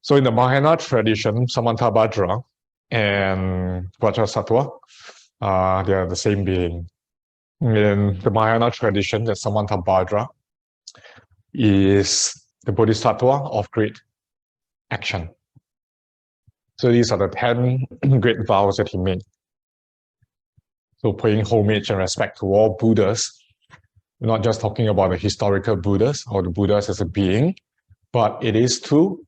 So in the Mahayana tradition, Samantabhadra and Bodhisattva, they are the same being. In the Mahayana tradition, the Samantabhadra is the Bodhisattva of great action. So these are the 10 great vows that he made. So paying homage and respect to all Buddhas. We're not just talking about the historical Buddhas or the Buddhas as a being, but it is to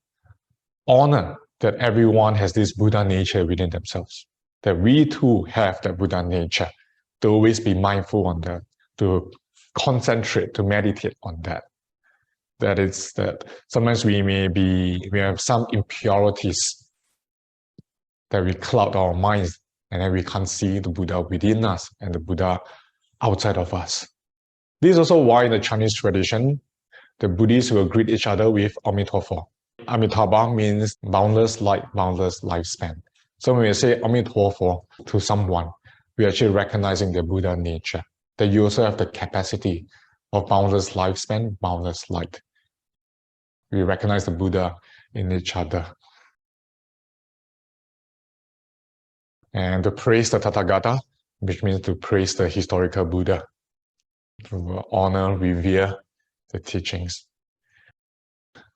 honor that everyone has this Buddha nature within themselves, that we too have that Buddha nature, to always be mindful on that, to concentrate, to meditate on that. That is that sometimes we have some impurities that we cloud our minds, and then we can't see the Buddha within us and the Buddha outside of us. This is also why in the Chinese tradition, the Buddhists will greet each other with Amitabha. Amitabha means boundless light, boundless lifespan. So when we say Amitabha to someone, we're actually recognizing the Buddha nature, that you also have the capacity of boundless lifespan, boundless light. We recognize the Buddha in each other. And to praise the Tathagata, which means to praise the historical Buddha, to honor, revere the teachings.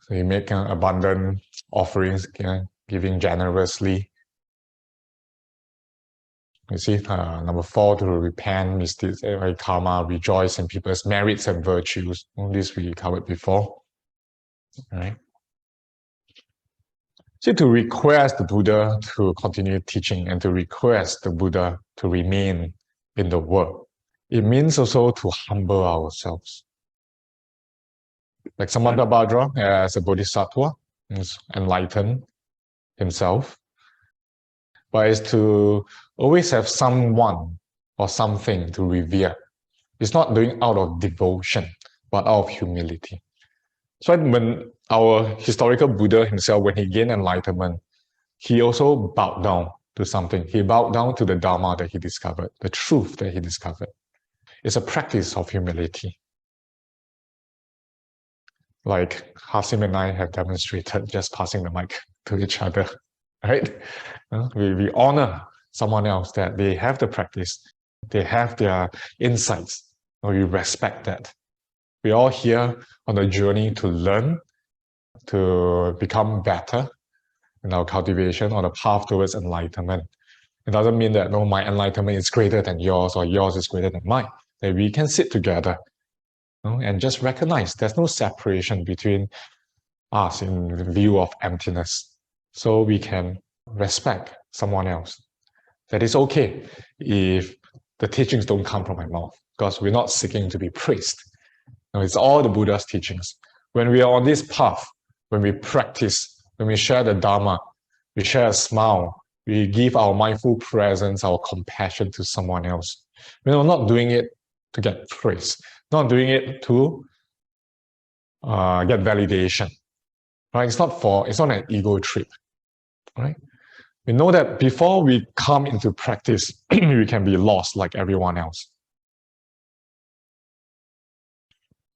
So you make abundant offerings, giving generously. You see, number 4, to repent, misdeeds, karma, rejoice in people's merits and virtues. All this we covered before. All right. See, to request the Buddha to continue teaching and to request the Buddha to remain in the world, it means also to humble ourselves. Like Samantabhadra, as a Bodhisattva, is enlightened himself, but is to always have someone or something to revere. It's not doing out of devotion, but out of humility. So when our historical Buddha himself, when he gained enlightenment, he also bowed down to something. He bowed down to the Dharma that he discovered, the truth that he discovered. It's a practice of humility. Like Hasim and I have demonstrated, just passing the mic to each other, right? We honor someone else, that they have the practice, they have their insights, and we respect that. We're all here on a journey to learn, to become better in our cultivation on the path towards enlightenment. It doesn't mean that, no, my enlightenment is greater than yours or yours is greater than mine. That we can sit together, and just recognize there's no separation between us in view of emptiness. So we can respect someone else. That is okay if the teachings don't come from my mouth, because we're not seeking to be praised. It's all the Buddha's teachings. When we are on this path, when we practice, when we share the Dharma, we share a smile, we give our mindful presence, our compassion to someone else. We're not doing it to get praise, not doing it to get validation. Right? It's not an ego trip. Right? We know that before we come into practice, we can be lost like everyone else.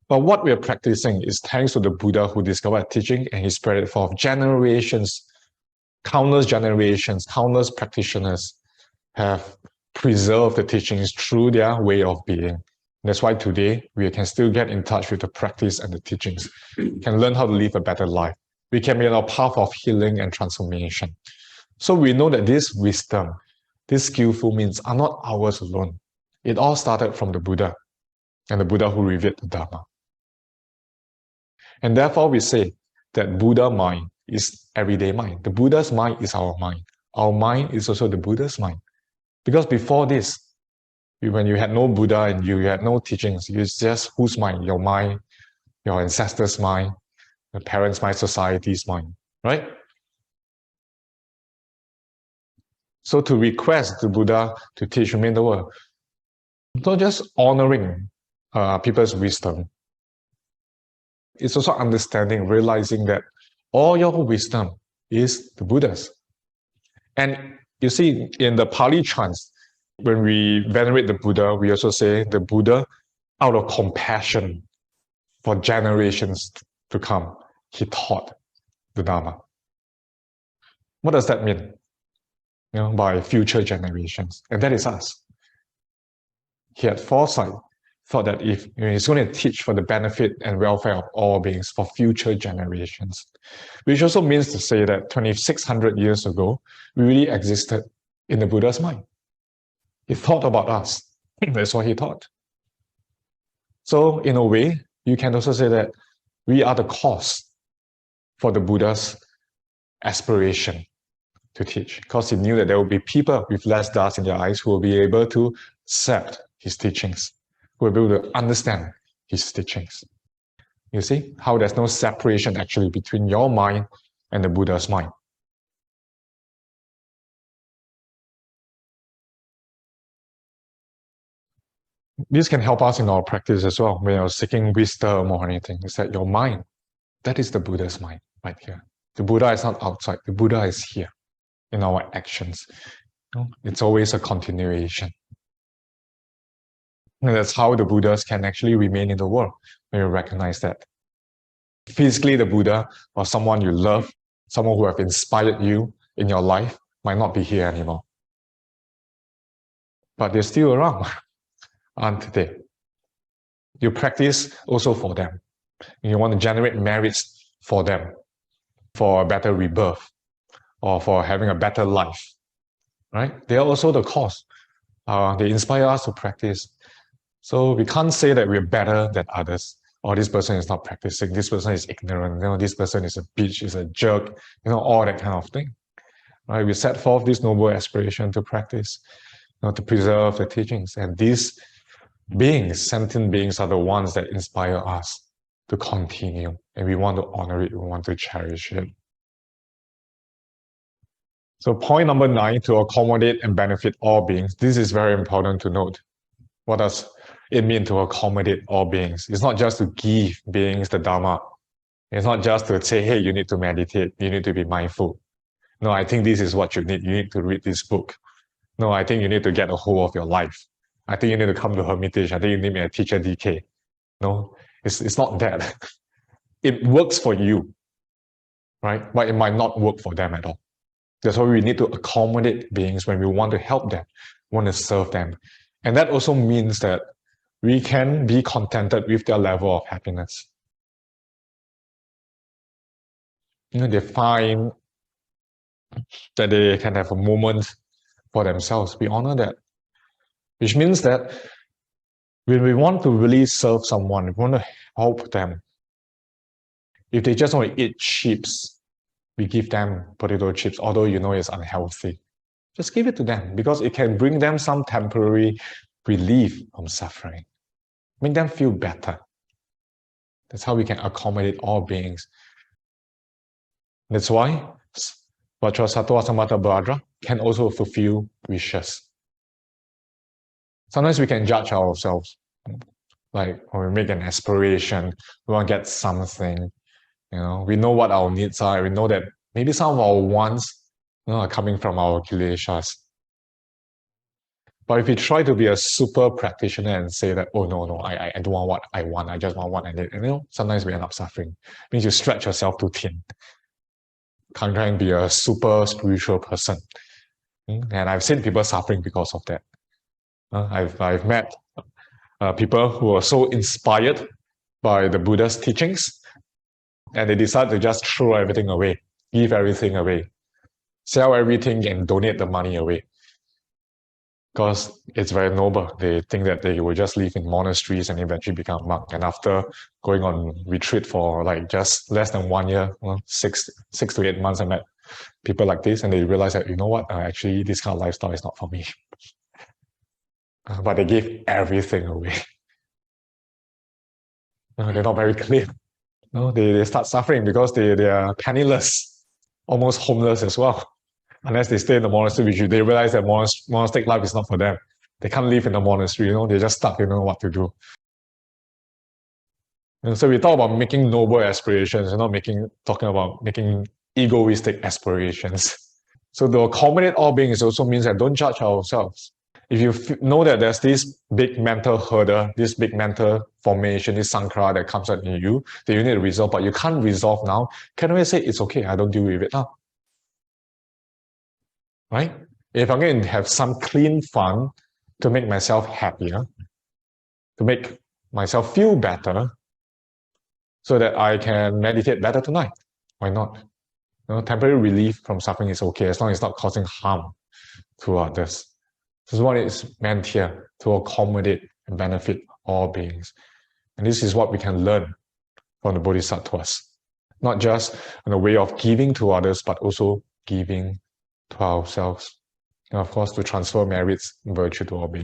But what we are practicing is thanks to the Buddha who discovered teaching, and he spread it for generations, countless practitioners have preserved the teachings through their way of being. That's why today we can still get in touch with the practice and the teachings. We can learn how to live a better life. We can be on a path of healing and transformation. So we know that this wisdom, these skillful means are not ours alone. It all started from the Buddha, and the Buddha who revealed the Dharma. And therefore we say that Buddha mind is everyday mind. The Buddha's mind is our mind. Our mind is also the Buddha's mind. Because before this, when you had no Buddha and you had no teachings, it's just whose mind? Your mind, your ancestors' mind, your parents' mind, society's mind, right? So to request the Buddha to teach remain the world, not just honoring people's wisdom, it's also understanding, realizing that all your wisdom is the Buddha's. And you see, in the Pali chants, when we venerate the Buddha, we also say the Buddha, out of compassion for generations to come, he taught the Dharma. What does that mean? By future generations. And that is us. He had foresight, thought that if he's going to teach for the benefit and welfare of all beings for future generations, which also means to say that 2,600 years ago, we really existed in the Buddha's mind. He thought about us. That's what he thought. So in a way, you can also say that we are the cause for the Buddha's aspiration to teach, because he knew that there will be people with less dust in their eyes who will be able to accept his teachings, who will be able to understand his teachings. You see how there's no separation actually between your mind and the Buddha's mind. This can help us in our practice as well when you're seeking wisdom or anything. It's that your mind, that is the Buddha's mind right here. The Buddha is not outside, the Buddha is here in our actions. It's always a continuation. And that's how the Buddhas can actually remain in the world, when you recognize that. Physically, the Buddha or someone you love, someone who have inspired you in your life, might not be here anymore. But they're still around, aren't they? You practice also for them. You want to generate merits for them, for a better rebirth, or for having a better life, right? They are also the cause. They inspire us to practice. So we can't say that we're better than others. Or this person is not practicing, this person is ignorant, this person is a bitch, is a jerk, all that kind of thing. Right? We set forth this noble aspiration to practice, to preserve the teachings. And these beings, sentient beings, are the ones that inspire us to continue. And we want to honor it, we want to cherish it. So point number 9, to accommodate and benefit all beings. This is very important to note. What does it mean to accommodate all beings? It's not just to give beings the Dharma. It's not just to say, hey, you need to meditate, you need to be mindful. No, I think this is what you need. You need to read this book. No, I think you need to get a hold of your life. I think you need to come to Hermitage. I think you need a teacher DK. No, it's not that. It works for you, right? But it might not work for them at all. That's why we need to accommodate beings when we want to help them, want to serve them. And that also means that we can be contented with their level of happiness. They find that they can have a moment for themselves. We honor that. Which means that when we want to really serve someone, we want to help them. If they just want to eat chips, we give them potato chips, although it's unhealthy. Just give it to them because it can bring them some temporary relief from suffering. Make them feel better. That's how we can accommodate all beings. That's why Bodhisattva Samantabhadra can also fulfill wishes. Sometimes we can judge ourselves. Like when we make an aspiration, we want to get something. We know what our needs are. We know that maybe some of our wants are coming from our kileshas. But if you try to be a super practitioner and say that, oh no, I don't want what I want, I just want what I need, sometimes we end up suffering. It means you stretch yourself too thin. Can't try and be a super spiritual person. And I've seen people suffering because of that. I've met people who are so inspired by the Buddha's teachings, and they decide to just throw everything away, give everything away, sell everything and donate the money away. Because it's very noble. They think that they will just live in monasteries and eventually become a monk. And after going on retreat for like just less than 1 year, 6 to 8 months, I met people like this, and they realize that, actually this kind of lifestyle is not for me. But they gave everything away. They're not very clear. They start suffering because they are penniless, almost homeless as well. Unless they stay in the monastery, which they realize that monastic life is not for them. They can't live in the monastery, they're just stuck, they don't know what to do. And so we talk about making noble aspirations, not talking about making egoistic aspirations. So to accommodate all beings also means that don't judge ourselves. If you know that there's this big mental hurdle, this big mental formation, this sankhara that comes out in you, that you need to resolve, but you can't resolve now, can we say, it's okay, I don't deal with it now? right? If I'm going to have some clean fun to make myself happier, to make myself feel better, so that I can meditate better tonight, why not? Temporary relief from suffering is okay as long as it's not causing harm to others. This is what it's meant here, to accommodate and benefit all beings. And this is what we can learn from the Bodhisattvas. Not just in a way of giving to others, but also giving to ourselves. And of course, to transfer merits and virtue to all beings.